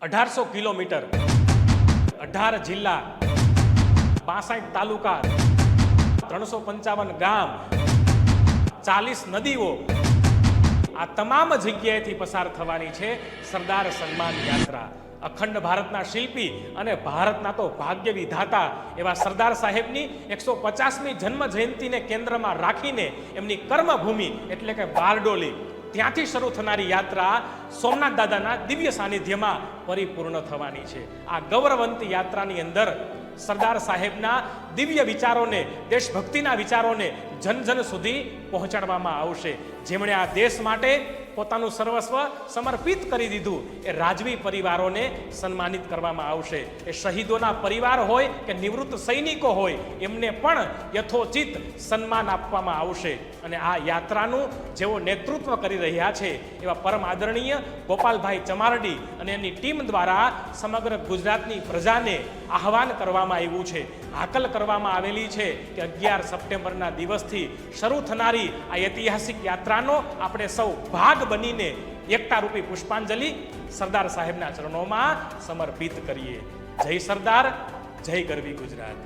1800 kilometre, 18 જિલ્લા, 62 તાલુકા, 355 ગામ, 40 નદીઓ, આ તમામ જગ્યાએથી પસાર થવાની છે સરદાર સન્માન યાત્રા. અખંડ ભારતના શિલ્પી અને ભારતના તો ભાગ્ય વિધાતા એવા સરદાર સાહેબની 150મી જન્મ જયંતિને કેન્દ્રમાં રાખીને એમની કર્મભૂમિ એટલે કે બારડોલી, ત્યાંથી શરૂ થનારી યાત્રા સોમનાથ દાદાના દિવ્ય સાનિધ્યમાં પરિપૂર્ણ થવાની છે. આ ગૌરવંત યાત્રાની અંદર સરદાર સાહેબના દિવ્ય વિચારોને, દેશભક્તિના વિચારોને જન જન સુધી પહોંચાડવામાં આવશે. જેમણે આ દેશ માટે પોતાનું સર્વસ્વ સમર્પિત કરી દીધું એ રાજવી પરિવારોને સન્માનિત કરવામાં આવશે. એ શહીદોના પરિવાર હોય કે નિવૃત્ત સૈનિકો હોય એમને પણ યથોચિત સન્માન આપવામાં આવશે. અને આ યાત્રાનું જેઓ નેતૃત્વ કરી રહ્યા છે એવા પરમ આદરણીય ગોપાલભાઈ ચમારડી અને એની ટીમ દ્વારા સમગ્ર ગુજરાતની પ્રજાને આહવાન કરવામાં આવ્યું છે, હાકલ કરવામાં આવેલી છે કે 11 સપ્ટેમ્બરના દિવસથી શરૂ થનારી આ ઐતિહાસિક યાત્રાનો આપણે સૌ ભાગ બનીને એકતા રૂપી પુષ્પાંજલિ સરદાર સાહેબના ચરણોમાં સમર્પિત કરીએ. જય સરદાર, જય ગરવી ગુજરાત.